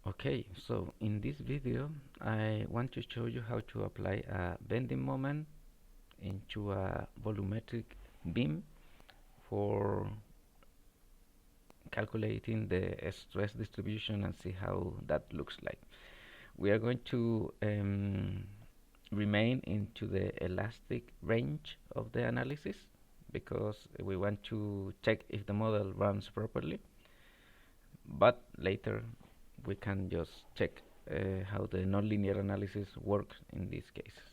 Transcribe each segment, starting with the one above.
Okay, so in this video I want to show you how to apply a bending moment into a volumetric beam for calculating the stress distribution and see how that looks like. We are going to remain into the elastic range of the analysis because we want to check if the model runs properly, but later we can just check how the nonlinear analysis works in these cases.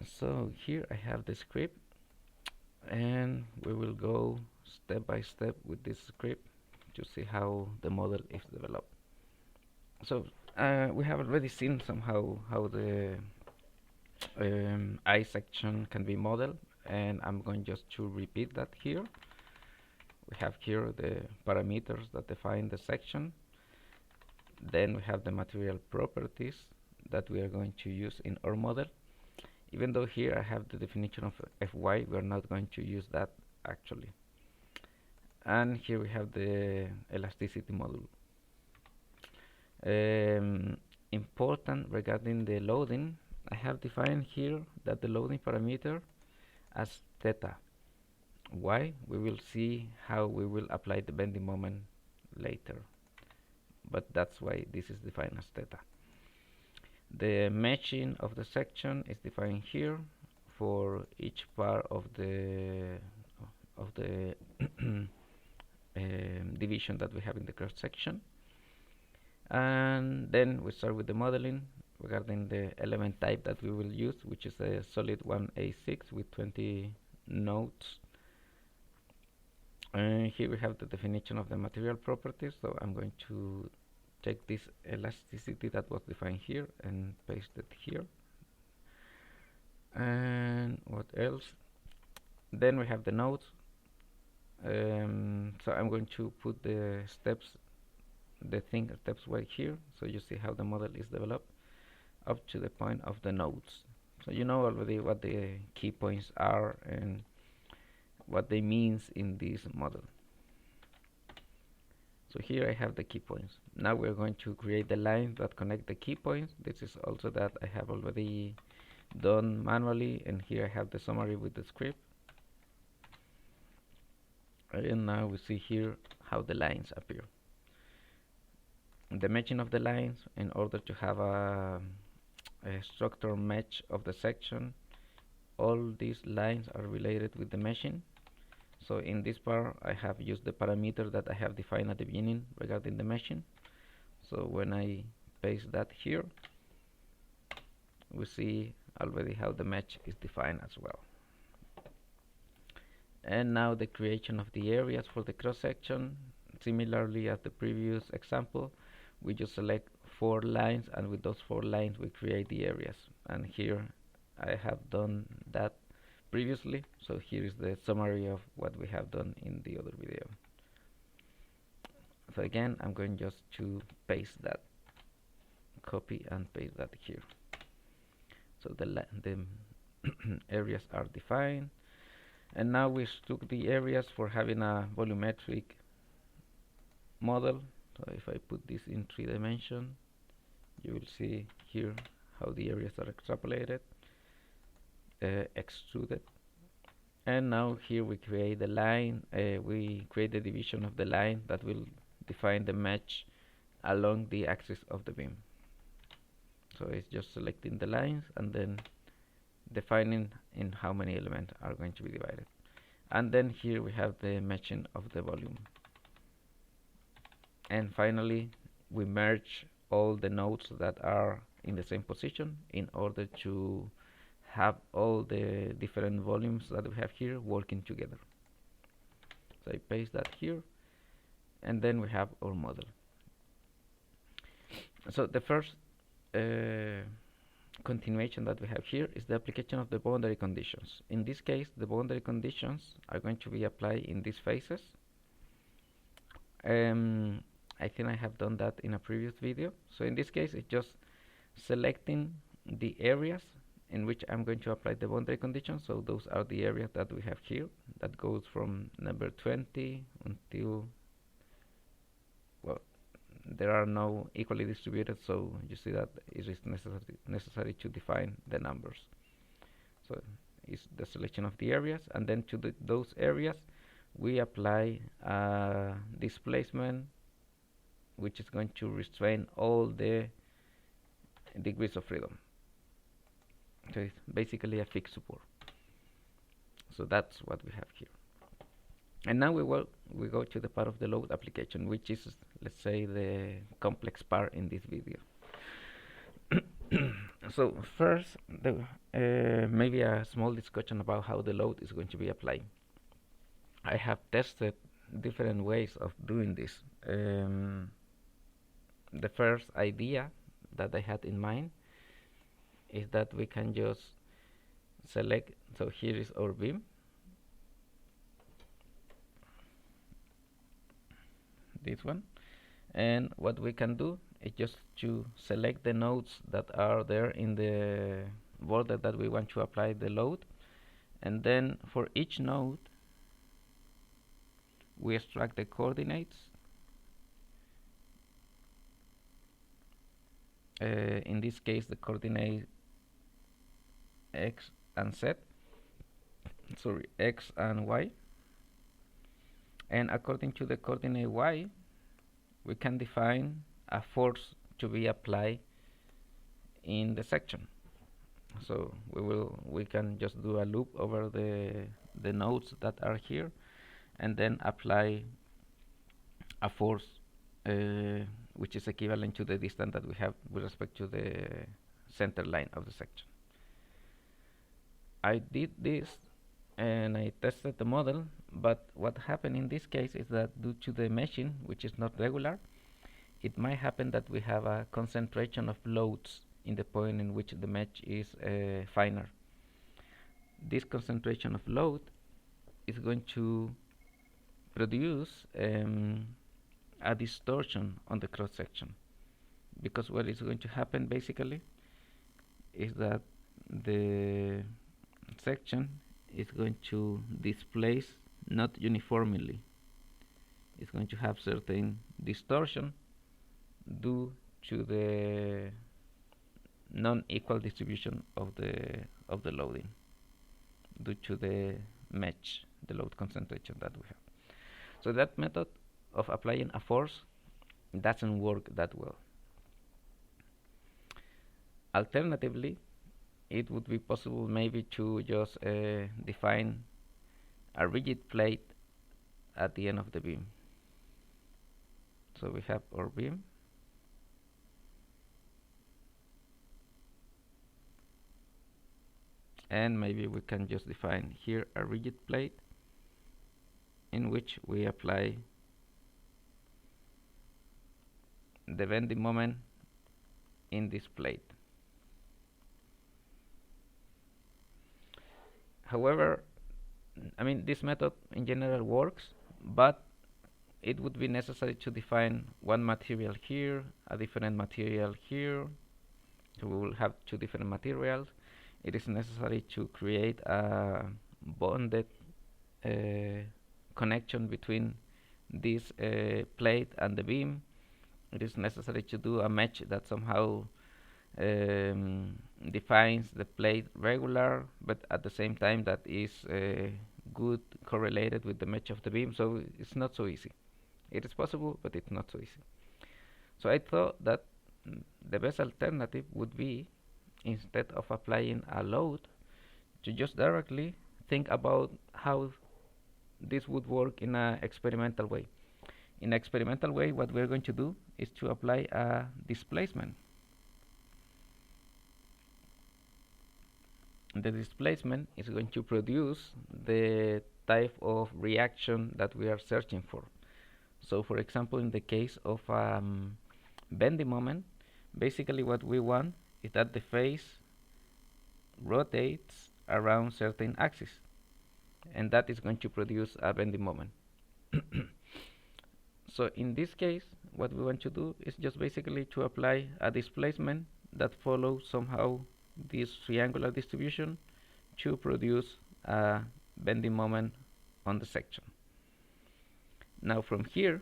So here I have the script, and we will go step by step with this script to see how the model is developed. So we have already seen somehow how the I section can be modeled, and I'm going just to repeat that here. We have here the parameters that define the section. Then we have the material properties that we are going to use in our model. Even though here I have the definition of Fy, we are not going to use that actually. And here we have the elasticity module. Important regarding the loading, I have defined here that the loading parameter as theta. Why? We will see how we will apply the bending moment later, but that's why this is defined as theta. The meshing of the section is defined here for each part of the division that we have in the cross section. And then we start with the modeling regarding the element type that we will use, which is a solid 1A6 with 20 nodes. And here we have the definition of the material properties, so I'm going to take this elasticity that was defined here and paste it here. And what else? Then we have the nodes. So I'm going to put the steps, steps right here, so you see how the model is developed up to the point of the nodes. So you know already what the key points are and what they means in this model. So here I have the key points. Now we're going to create the lines that connect the key points. This is also that I have already done manually, and here I have the summary with the script. And now we see here how the lines appear. The matching of the lines, in order to have a structure match of the section, all these lines are related with the meshing. So in this part I have used the parameter that I have defined at the beginning regarding the meshing. So when I paste that here, we see already how the mesh is defined as well. And now the creation of the areas for the cross section. Similarly as the previous example, we just select 4 lines, and with those 4 lines we create the areas. And here I have done that previously, so here is the summary of what we have done in the other video. So again, I'm going just to paste that, copy and paste that here. So the areas are defined, and now we took the areas for having a volumetric model. So if I put this in 3 dimension, you will see here how the areas are extrapolated, extruded. And now here we create the line, we create the division of the line that will define the mesh along the axis of the beam. So it's just selecting the lines and then defining in how many elements are going to be divided. And then here we have the matching of the volume. And finally we merge all the nodes that are in the same position in order to have all the different volumes that we have here working together. So I paste that here, and then we have our model. So the first continuation that we have here is the application of the boundary conditions. In this case, the boundary conditions are going to be applied in these phases. I think I have done that in a previous video. So in this case, it's just selecting the areas in which I'm going to apply the boundary conditions. So those are the areas that we have here, that goes from number 20 until, well, there are no equally distributed, so you see that it is necessary to define the numbers. So it's the selection of the areas, and then to those areas we apply displacement, which is going to restrain all the degrees of freedom. So it's basically a fixed support. So that's what we have here. And now we go to the part of the load application, which is, let's say, the complex part in this video. So first, maybe a small discussion about how the load is going to be applied. I have tested different ways of doing this. The first idea that I had in mind is that we can just select, so here is our beam, this one, and what we can do is just to select the nodes that are there in the border that we want to apply the load, and then for each node we extract the coordinates. In this case the coordinate x and z, sorry, x and y, and according to the coordinate y we can define a force to be applied in the section. So we can just do a loop over the nodes that are here, and then apply a force which is equivalent to the distance that we have with respect to the center line of the section. I did this and I tested the model, but what happened in this case is that due to the meshing, which is not regular, it might happen that we have a concentration of loads in the point in which the mesh is finer. This concentration of load is going to produce a distortion on the cross section, because what is going to happen basically is that the section is going to displace not uniformly. It's going to have certain distortion due to the non-equal distribution of the loading, due to the mesh, the load concentration that we have. So that method of applying a force doesn't work that well. Alternatively, it would be possible maybe to just define a rigid plate at the end of the beam. So we have our beam, and maybe we can just define here a rigid plate in which we apply the bending moment in this plate. However, I mean, this method in general works, but it would be necessary to define one material here, a different material here. So we will have two different materials. It is necessary to create a bonded connection between this plate and the beam. It is necessary to do a mesh that somehow defines the plate regular, but at the same time that is good correlated with the mesh of the beam. So it's not so easy. It is possible, but it's not so easy. So I thought that the best alternative would be, instead of applying a load, to just directly think about how this would work in an experimental way. In an experimental way, what we're going to do is to apply a displacement. The displacement is going to produce the type of reaction that we are searching for. So for example, in the case of bending moment, basically what we want is that the face rotates around certain axis, and that is going to produce a bending moment. So in this case, what we want to do is just basically to apply a displacement that follows somehow this triangular distribution to produce a bending moment on the section. Now from here,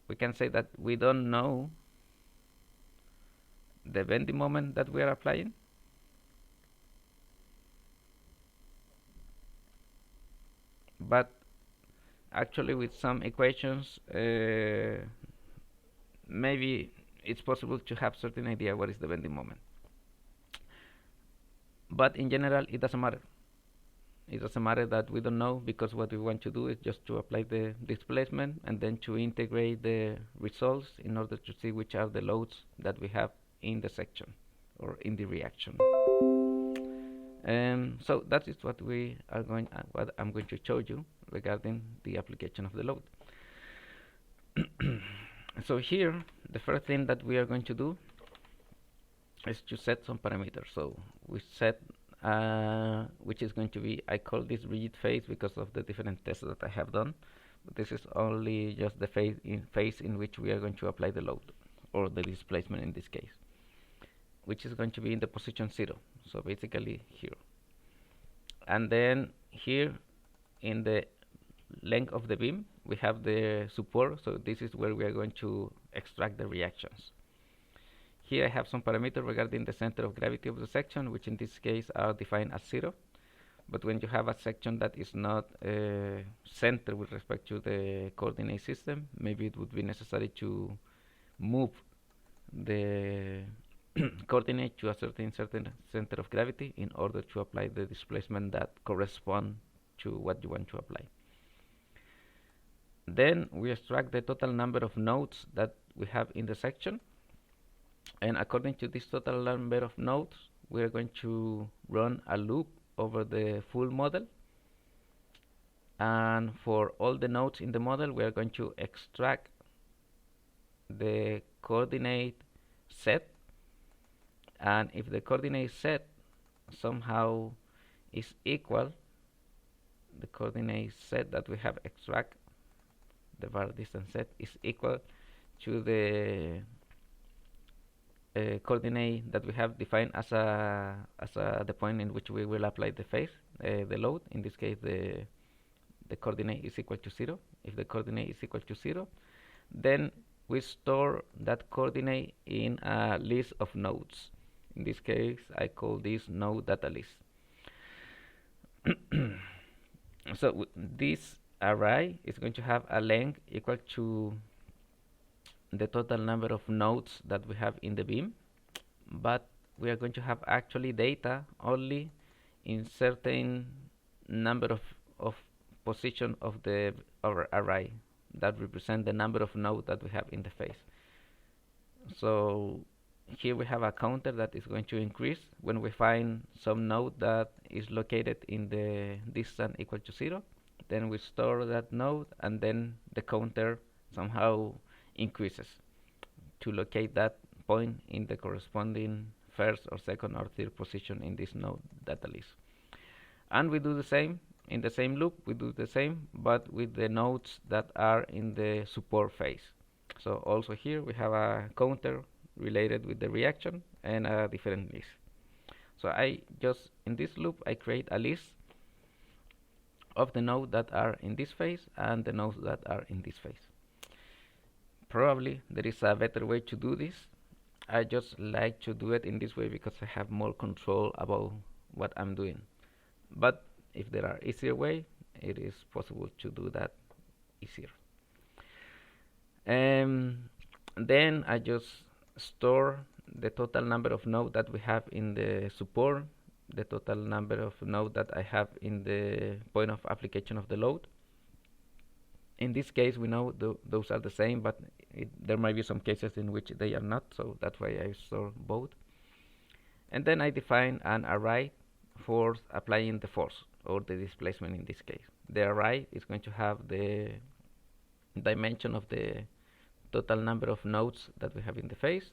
we can say that we don't know the bending moment that we are applying, but actually with some equations maybe it's possible to have certain idea what is the bending moment. But in general it doesn't matter. It doesn't matter that we don't know, because what we want to do is just to apply the displacement and then to integrate the results in order to see which are the loads that we have in the section or in the reaction. So that is what we are going, what I'm going to show you regarding the application of the load. So here, the first thing that we are going to do is to set some parameters. So we set which is going to be, I call this rigid phase because of the different tests that I have done. But this is only just the phase in which we are going to apply the load, or the displacement in this case, which is going to be in the position 0. So basically here. And then here in the length of the beam, we have the support. So this is where we are going to extract the reactions. Here I have some parameters regarding the center of gravity of the section, which in this case are defined as 0. But when you have a section that is not centered with respect to the coordinate system, maybe it would be necessary to move the coordinate to a certain center of gravity in order to apply the displacement that correspond to what you want to apply. Then we extract the total number of nodes that we have in the section. And according to this total number of nodes, we are going to run a loop over the full model. And for all the nodes in the model, we are going to extract the coordinate set. And if the coordinate set somehow is equal, the coordinate set that we have extract, the bar distance set, is equal to the coordinate that we have defined as the point in which we will apply the phase, the load. In this case, the coordinate is equal to 0. If the coordinate is equal to 0, then we store that coordinate in a list of nodes. In this case, I call this node data list. So this array is going to have a length equal to the total number of nodes that we have in the beam, but we are going to have actually data only in certain number of position of our array that represent the number of nodes that we have in the phase. So here we have a counter that is going to increase when we find some node that is located in the distance equal to 0. Then we store that node, and then the counter somehow increases to locate that point in the corresponding first or second or third position in this node data list. And we do the same in the same loop. We do the same, but with the nodes that are in the support phase. So also here we have a counter related with the reaction and a different list. So I just, in this loop, I create a list of the nodes that are in this phase and the nodes that are in this phase. Probably there is a better way to do this. I just like to do it in this way because I have more control about what I'm doing. But if there are easier way, it is possible to do that easier. Then I just store the total number of nodes that we have in the support, the total number of nodes that I have in the point of application of the load. In this case, we know those are the same, but there might be some cases in which they are not, so that's why I store both. And then I define an array for applying the force or the displacement in this case. The array is going to have the dimension of the total number of nodes that we have in the phase,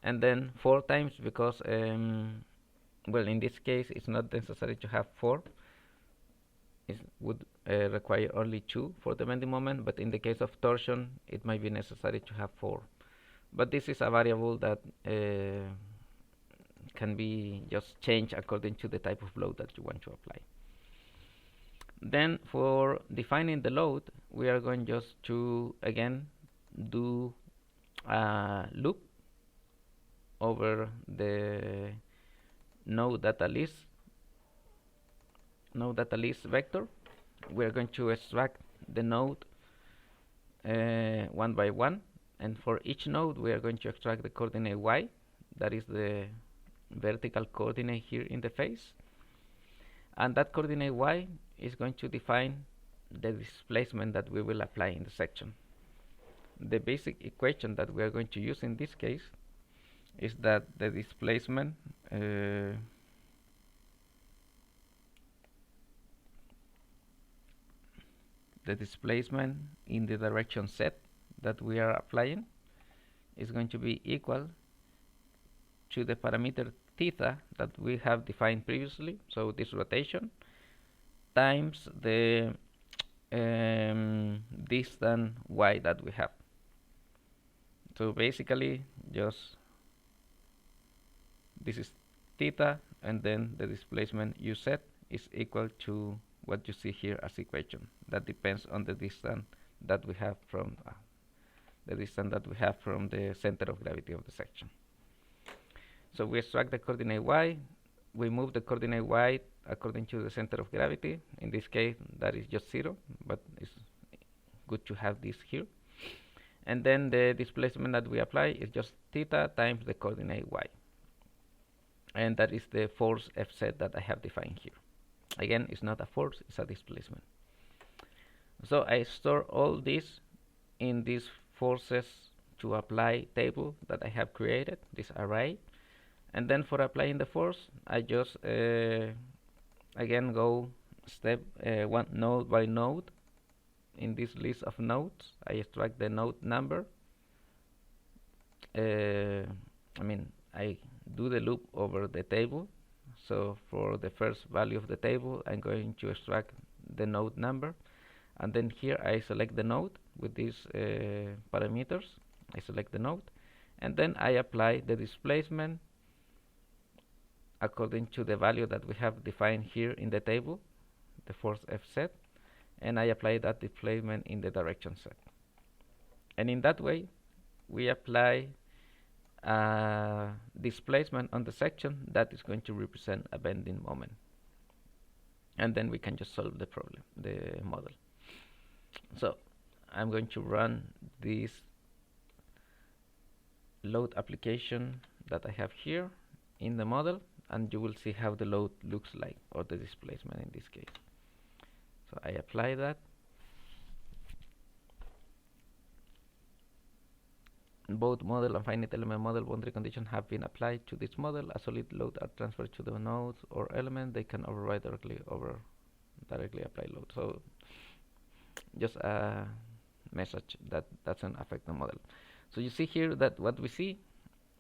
and then 4 times, because well, in this case it's not necessary to have 4. It would require only 2 for the bending moment, but in the case of torsion it might be necessary to have 4. But this is a variable that can be just changed according to the type of load that you want to apply. Then for defining the load, we are going just to again do a loop over the node data list vector. We're going to extract the node one by one, and for each node we are going to extract the coordinate y, that is the vertical coordinate here in the face, and that coordinate y is going to define the displacement that we will apply in the section. The basic equation that we are going to use in this case is that the displacement in the direction z that we are applying is going to be equal to the parameter theta that we have defined previously, so this rotation, times the distance y that we have. So basically just this is theta, and then the displacement uz is equal to what you see here as equation. That depends on the distance that we have from the center of gravity of the section. So we extract the coordinate y, we move the coordinate y according to the center of gravity. In this case that is just 0, but it's good to have this here. And then the displacement that we apply is just theta times the coordinate y, and that is the force Fz that I have defined here. Again, it's not a force, it's a displacement. So I store all this in this forces to apply table that I have created, this array. And then for applying the force, I just again go step one node by node. In this list of nodes, I extract the node number. I do the loop over the table. So for the first value of the table, I'm going to extract the node number, and then here I select the node with these parameters. I select the node, and then I apply the displacement according to the value that we have defined here in the table, the force Fz, and I apply that displacement in the direction z. And in that way, we apply displacement on the section that is going to represent a bending moment, and then we can just solve the problem, the model. So I'm going to run this load application that I have here in the model, and you will see how the load looks like, or the displacement in this case. So I apply that. Both model and finite element model boundary conditions have been applied to this model. A solid load are transferred to the nodes or element. They can override directly apply load. So just a message that doesn't affect the model. So you see here that what we see,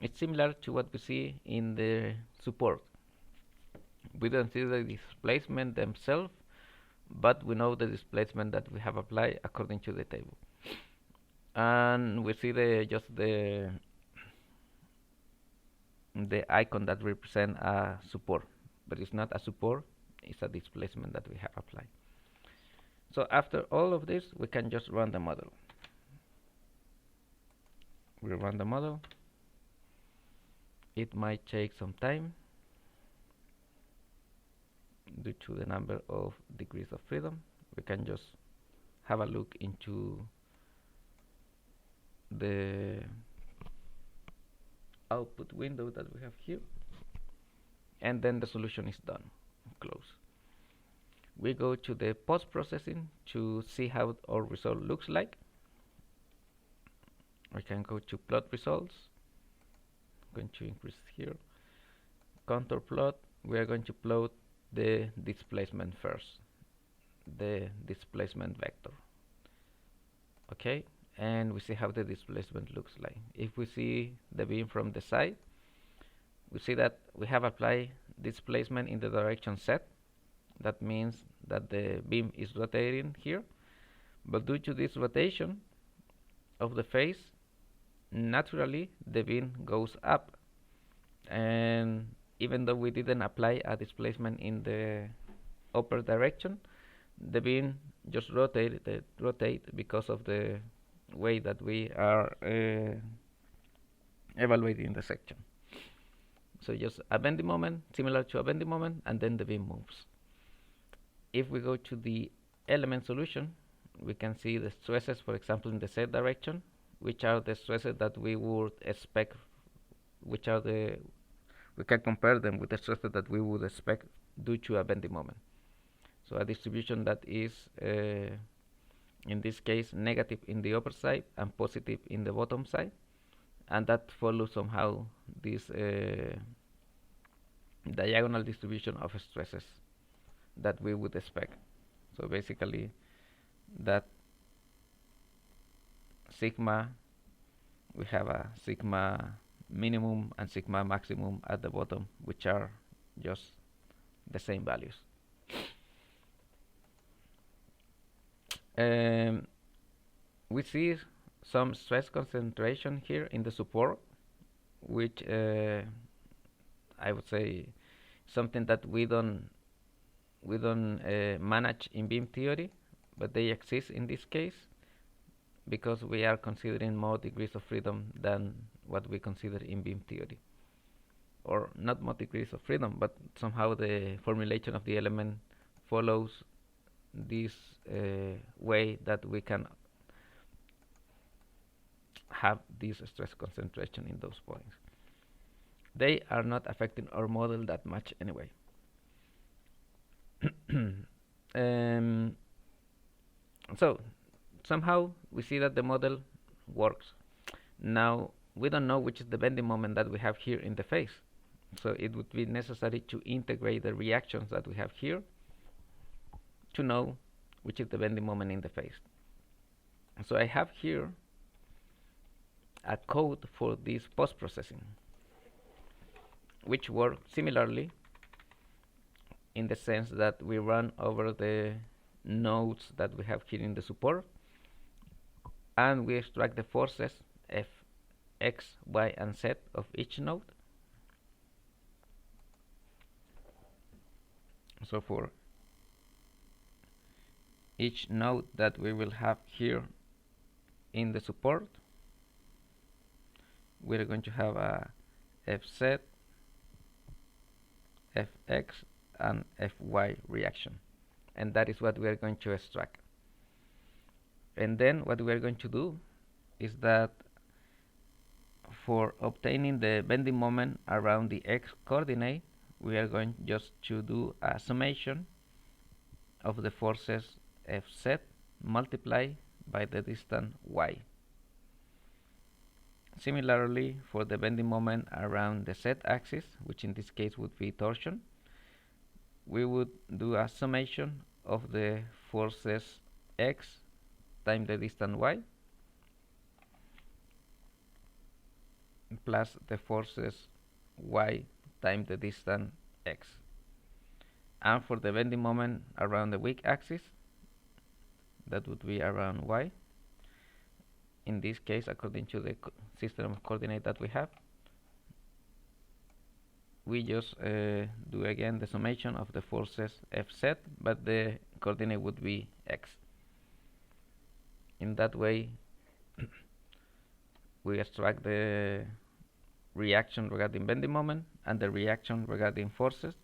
it's similar to what we see in the support. We don't see the displacement themselves, but we know the displacement that we have applied according to the table. And we see the icon that represents a support, but it's not a support, it's a displacement that we have applied. So after all of this, we can just run the model. We run the model. It might take some time due to the number of degrees of freedom. We can just have a look into the output window that we have here, and then the solution is done. Close. We go to the post-processing to see how our result looks like. We can go to plot results. I'm going to increase here. Contour plot. We are going to plot the displacement first, the displacement vector. Okay, and we see how the displacement looks like. If we see the beam from the side, we see that we have applied displacement in the direction z. That means that the beam is rotating here, but due to this rotation of the face, naturally the beam goes up, and even though we didn't apply a displacement in the upper direction, the beam just rotate because of the way that we are evaluating the section. So just a bending moment, similar to a bending moment, and then the beam moves. If we go to the element solution, we can see the stresses, for example, in the z direction, which are the stresses that we would expect, we can compare them with the stresses that we would expect due to a bending moment. So a distribution that is, in this case, negative in the upper side and positive in the bottom side, and that follows somehow this diagonal distribution of stresses that we would expect. So basically, that sigma, we have a sigma minimum and sigma maximum at the bottom, which are just the same values. We see some stress concentration here in the support, which I would say something that we don't manage in beam theory, but they exist in this case because we are considering more degrees of freedom than what we consider in beam theory, or not more degrees of freedom, but somehow the formulation of the element follows this way that we can have this stress concentration in those points. They are not affecting our model that much anyway. So somehow we see that the model works. Now we don't know which is the bending moment that we have here in the face, so it would be necessary to integrate the reactions that we have here to know which is the bending moment in the face. So I have here a code for this post-processing, which works similarly in the sense that we run over the nodes that we have here in the support, and we extract the forces f, x, y, and z of each node. So for each node that we will have here in the support, we're going to have a fz, fx, and fy reaction, and that is what we are going to extract. And then what we are going to do is that for obtaining the bending moment around the x coordinate, we are going just to do a summation of the forces fz multiplied by the distance y. Similarly, for the bending moment around the z-axis, which in this case would be torsion, we would do a summation of the forces x times the distance y plus the forces y times the distance x. And for the bending moment around the weak axis, that would be around y. In this case, according to the system of coordinate that we have, we just do again the summation of the forces fz, but the coordinate would be x. In that way, we extract the reaction regarding bending moment and the reaction regarding forces,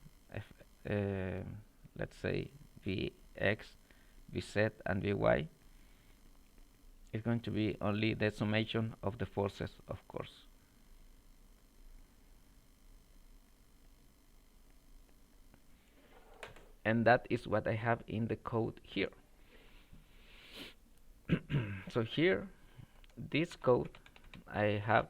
let's say Vx, Vz, and Vy. Is going to be only the summation of the forces, of course. And that is what I have in the code here. So here, this code, I have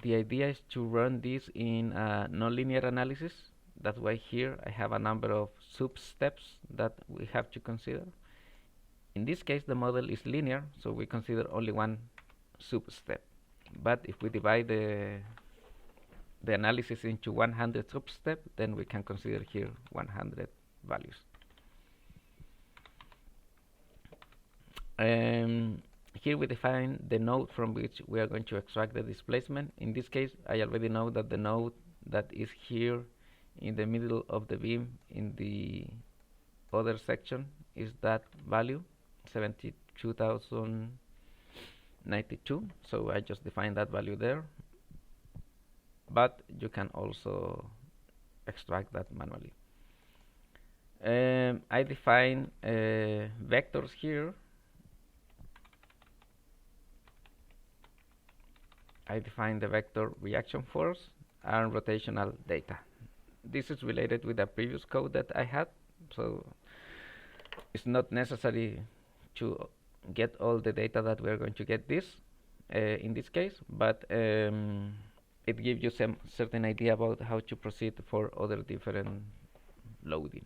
the idea is to run this in a nonlinear analysis. That's why here I have a number of sub-steps that we have to consider. In this case, the model is linear, so we consider only one sub-step. But if we divide the analysis into 100 sub-steps, then we can consider here 100 values. Here we define the node from which we are going to extract the displacement. In this case, I already know that the node that is here in the middle of the beam in the other section is that value, 72,000 92, so I just define that value there, but you can also extract that manually. I define vectors here. I define the vector reaction force and rotational data. This is related with the previous code that I had, so it's not necessary to get all the data that we're going to get this in this case, but it gives you some certain idea about how to proceed for other different loading.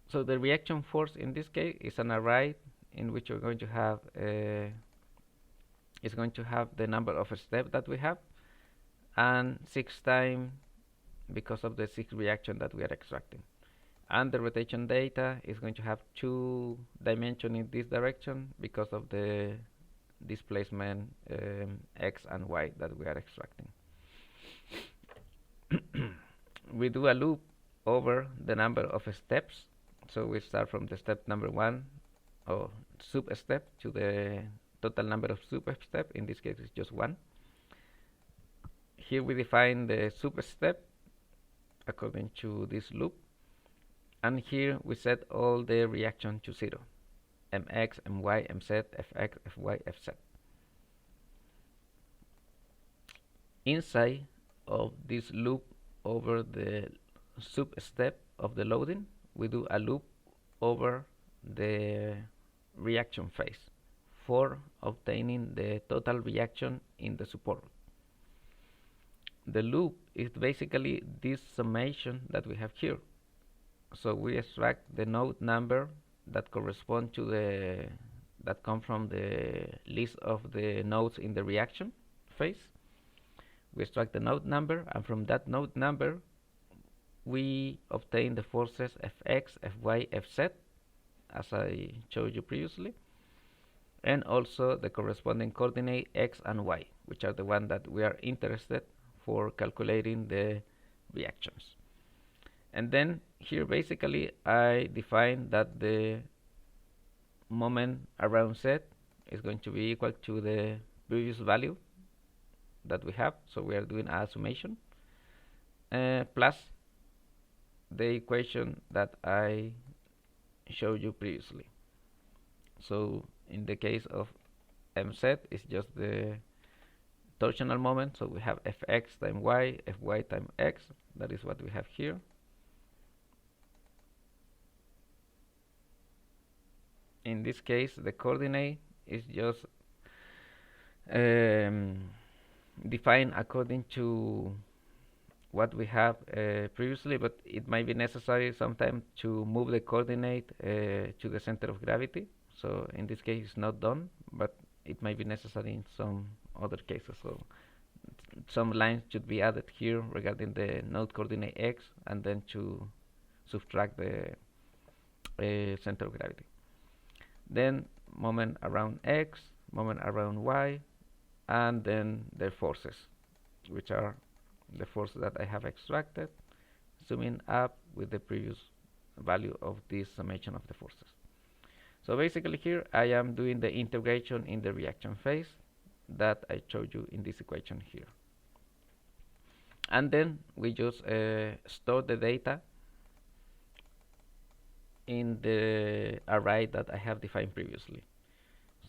So the reaction force in this case is an array in which we're going to have is going to have the number of steps that we have and 6 times because of the 6 reaction that we are extracting. And the rotation data is going to have 2 dimensions in this direction because of the displacement x and y that we are extracting. We do a loop over the number of steps, so we start from the step number 1 or sub step to the total number of sub step. In this case it's just 1. Here we define the sub step according to this loop, and here we set all the reaction to 0: mx, my, mz, fx, fy, fz. Inside of this loop over the sub step of the loading, we do a loop over the reaction phase for obtaining the total reaction in the support. The loop is basically this summation that we have here. So we extract the node number that correspond to the that come from the list of the nodes in the reaction phase. We extract the node number, and from that node number we obtain the forces Fx, Fy, Fz, as I showed you previously, and also the corresponding coordinate x and y, which are the one that we are interested for calculating the reactions. And then here basically I define that the moment around z is going to be equal to the previous value that we have, so we are doing a summation plus the equation that I showed you previously. So in the case of mz, it's just the torsional moment, so we have fx times y, fy times x. That is what we have here. In this case, the coordinate is just defined according to what we have previously, but it might be necessary sometimes to move the coordinate to the center of gravity. So in this case, it's not done, but it might be necessary in some other cases. So some lines should be added here regarding the node coordinate x, and then to subtract the center of gravity. Then moment around x, moment around y, and then the forces, which are the forces that I have extracted, summing up with the previous value of this summation of the forces. So basically here I am doing the integration in the reaction phase that I showed you in this equation here. And then we just store the data in the array that I have defined previously.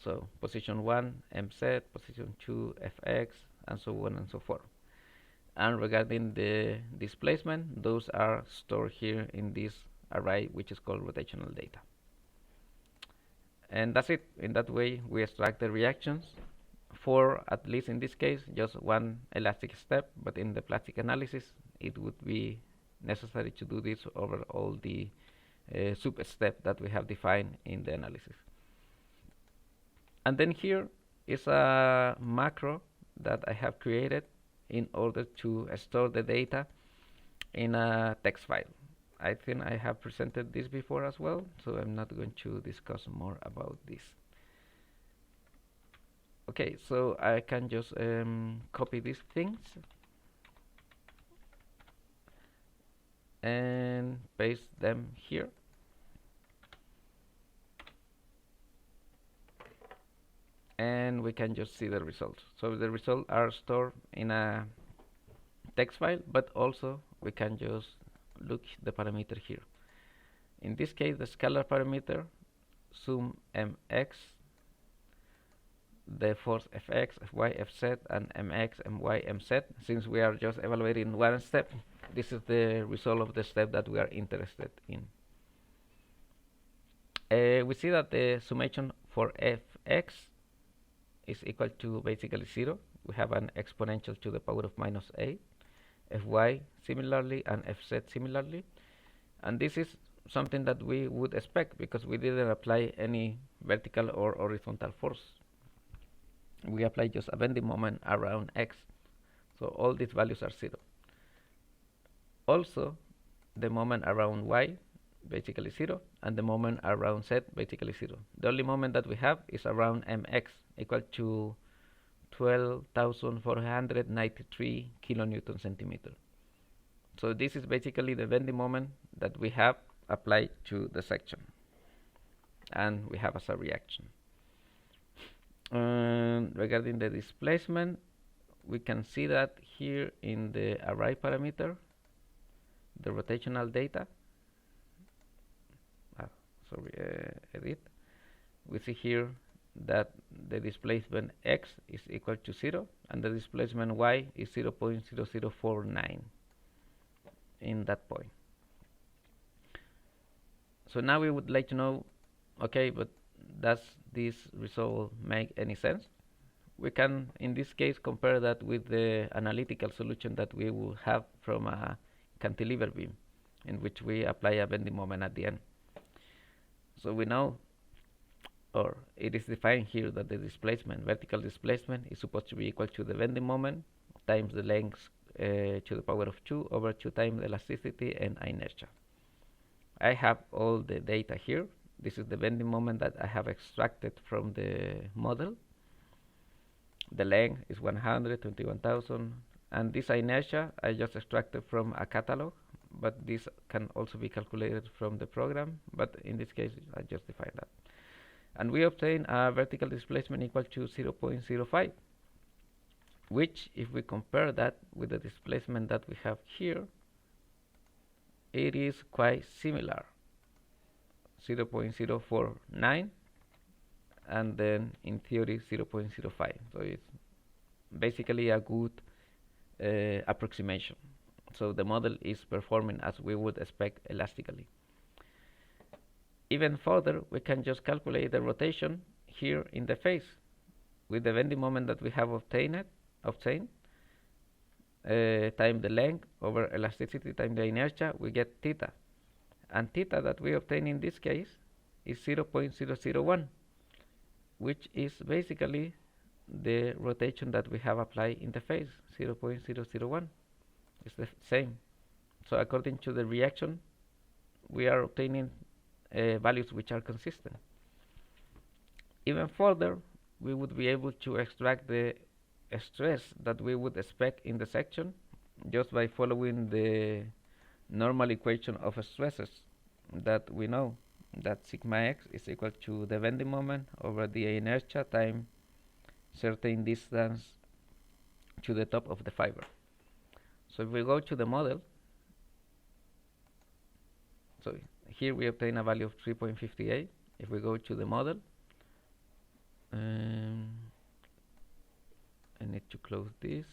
So position 1 mz, position 2 fx, and so on and so forth. And regarding the displacement, those are stored here in this array, which is called rotational data. And that's it. In that way we extract the reactions for, at least in this case, just one elastic step, but in the plastic analysis it would be necessary to do this over all the sub-step that we have defined in the analysis. And then here is a macro that I have created in order to store the data in a text file. I think I have presented this before as well, so I'm not going to discuss more about this. Okay, so I can just copy these things and paste them here. and we can just see the results. So the results are stored in a text file, but also we can just look the parameter here. In this case, the scalar parameter sum mx, the force fx, fy, fz, and mx, my, mz. Since we are just evaluating one step, this is the result of the step that we are interested in. We see that the summation for fx is equal to basically 0. We have an exponential to the power of minus a. Fy similarly, and fz similarly. And this is something that we would expect because we didn't apply any vertical or horizontal force. We apply just a bending moment around x. So all these values are 0. Also, the moment around y basically 0, and the moment around z basically 0. The only moment that we have is around mx, equal to 12,493 kilonewton centimeter. So this is basically the bending moment that we have applied to the section, and we have as a reaction. Regarding the displacement, we can see that here in the array parameter, the rotational data, edit, we see here that the displacement x is equal to 0 and the displacement y is 0.0049 in that point. So now we would like to know, okay, but does this result make any sense? We can, in this case, compare that with the analytical solution that we will have from a cantilever beam, in which we apply a bending moment at the end. So we know, or it is defined here, that the displacement, vertical displacement, is supposed to be equal to the bending moment times the length to the power of 2 over 2 times the elasticity and inertia. I have all the data here. This is the bending moment that I have extracted from the model. The length is 121,000, and this inertia I just extracted from a catalog, but this can also be calculated from the program, but in this case I just defined that. And we obtain a vertical displacement equal to 0.05, which, if we compare that with the displacement that we have here, it is quite similar, 0.049, and then in theory 0.05. So it's basically a good approximation. So the model is performing as we would expect elastically. Even further, we can just calculate the rotation here in the face with the bending moment that we have obtained time the length over elasticity time the inertia, we get theta. And theta that we obtain in this case is 0.001, which is basically the rotation that we have applied in the face, 0.001. It's the same. So according to the reaction, we are obtaining values which are consistent. Even further, we would be able to extract the stress that we would expect in the section just by following the normal equation of stresses that we know, that sigma x is equal to the bending moment over the inertia time certain distance to the top of the fiber. So if we go to the model, so here we obtain a value of 3.58. If we go to the model, I need to close this.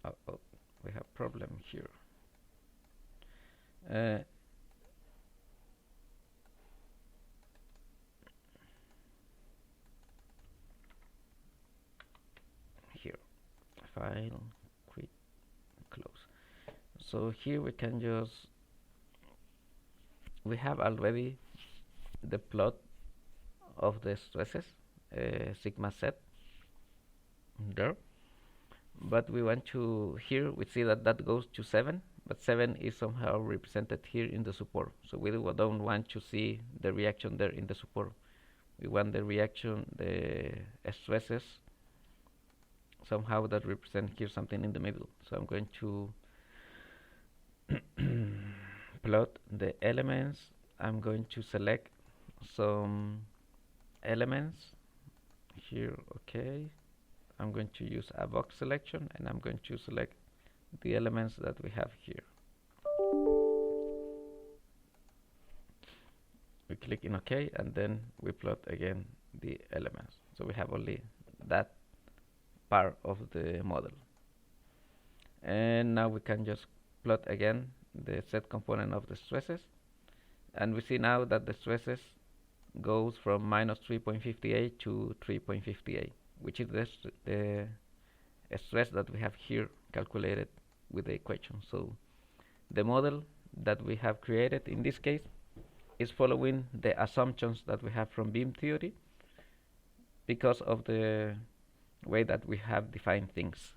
Oh, we have problem here. Here, file, quit, close. So here we can just, we have already the plot of the stresses, sigma z there, but we want to, here we see that that goes to 7, but 7 is somehow represented here in the support, so we don't want to see the reaction there in the support. We want the reaction, the stresses somehow that represent here something in the middle. So I'm going to plot the elements. I'm going to select some elements here. Okay, I'm going to use a box selection, and I'm going to select the elements that we have here. We click in OK, and then we plot again the elements. So we have only that part of the model. And now we can just plot again the set component of the stresses, and we see now that the stresses goes from minus 3.58 to 3.58, which is the stress that we have here calculated with the equation. So the model that we have created in this case is following the assumptions that we have from beam theory because of the way that we have defined things.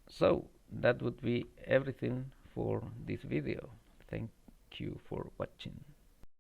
So that would be everything for this video. Thank you for watching.